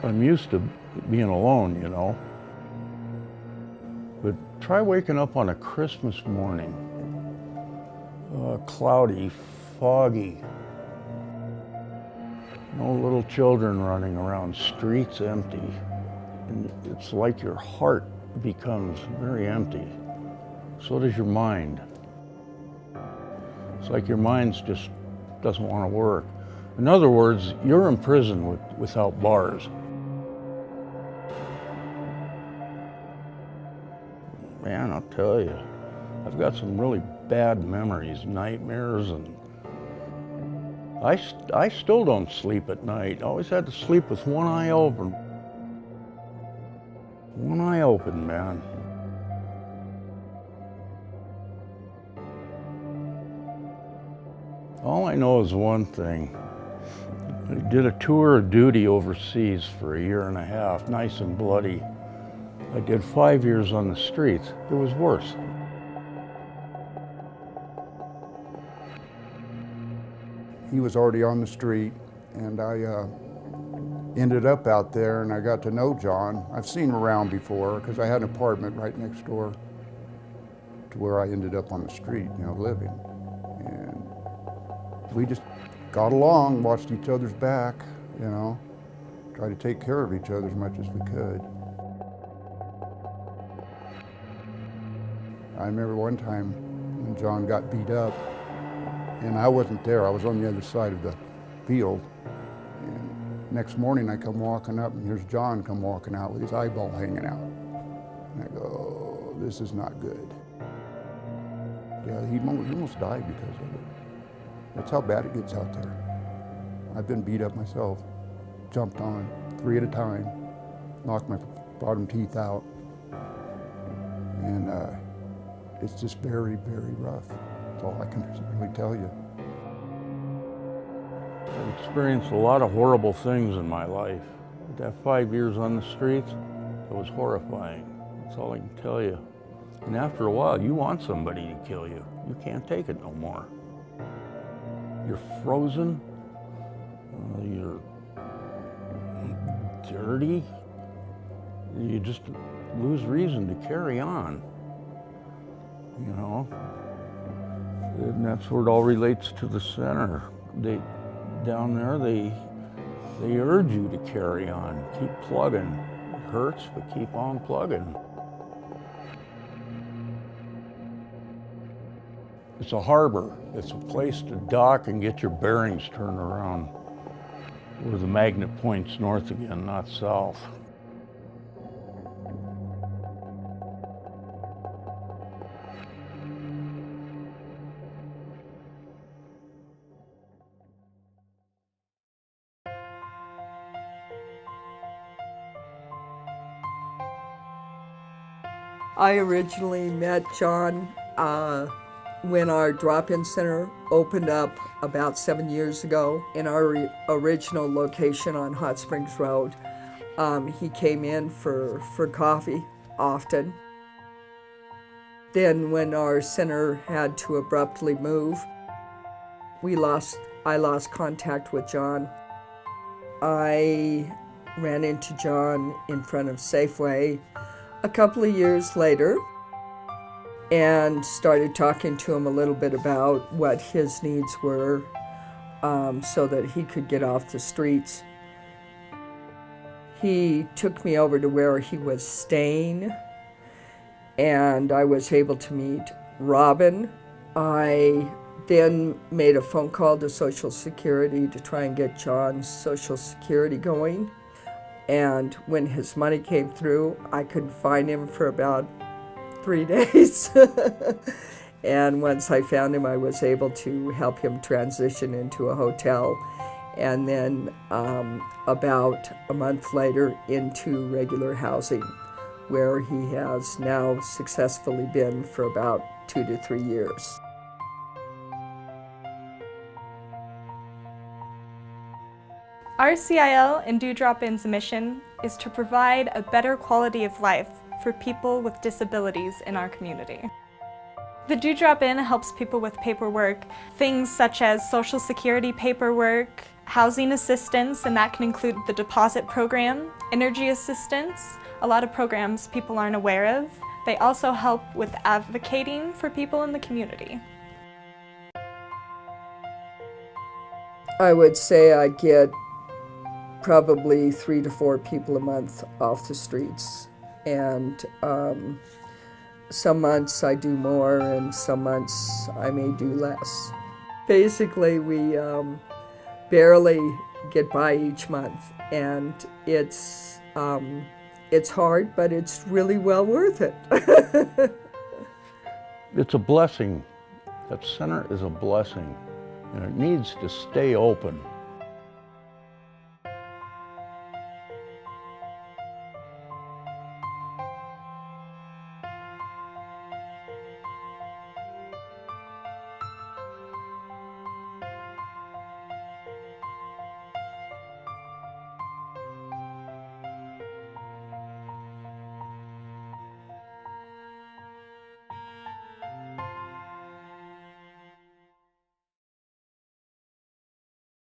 I'm used to being alone, you know. But try waking up on a Christmas morning, cloudy, foggy, no little children running around, streets empty. And it's like your heart becomes very empty. So does your mind. It's like your mind just doesn't want to work. In other words, you're in prison without bars. Man, I'll tell you, I've got some really bad memories, nightmares, and I still don't sleep at night. I always had to sleep with one eye open. One eye open, man. All I know is one thing. I did a tour of duty overseas for a year and a half, nice and bloody. I did 5 years on the streets. It was worse. He was already on the street, and I ended up out there, and I got to know John. I've seen him around before, because I had an apartment right next door to where I ended up on the street, you know, living. And we just got along, watched each other's back, you know, tried to take care of each other as much as we could. I remember one time when John got beat up, and I wasn't there. I was on the other side of the field. And next morning I come walking up, and here's John come walking out with his eyeball hanging out. And I go, oh, this is not good. Yeah, he almost died because of it. That's how bad it gets out there. I've been beat up myself, jumped on 3 at a time, knocked my bottom teeth out. And it's just very, very rough. That's all I can really tell you. I've experienced a lot of horrible things in my life. That 5 years on the streets, it was horrifying. That's all I can tell you. And after a while, you want somebody to kill you. You can't take it no more. You're frozen, you're dirty, you just lose reason to carry on, you know? And that's where it all relates to the center. Down there, they urge you to carry on, keep plugging. It hurts, but keep on plugging. It's a harbor. It's a place to dock and get your bearings turned around, where the magnet points north again, not south. I originally met John when our drop-in center opened up about 7 years ago in our original location on Hot Springs Road. He came in for coffee often. Then when our center had to abruptly move, I lost contact with John. I ran into John in front of Safeway a couple of years later and started talking to him a little bit about what his needs were so that he could get off the streets. He took me over to where he was staying, and I was able to meet Robin. I then made a phone call to Social Security to try and get John's Social Security going. And when his money came through, I couldn't find him for about 3 days. And once I found him, I was able to help him transition into a hotel. And then about a month later into regular housing, where he has now successfully been for about 2 to 3 years. Our CIL and Dewdrop-In's mission is to provide a better quality of life for people with disabilities in our community. The Dewdrop-In helps people with paperwork, things such as Social Security paperwork, housing assistance, and that can include the deposit program, energy assistance, a lot of programs people aren't aware of. They also help with advocating for people in the community. I would say I get probably 3 to 4 people a month off the streets, and some months I do more and some months I may do less. Basically, we barely get by each month, and it's hard, but it's really well worth it. It's a blessing. That center is a blessing, and it needs to stay open.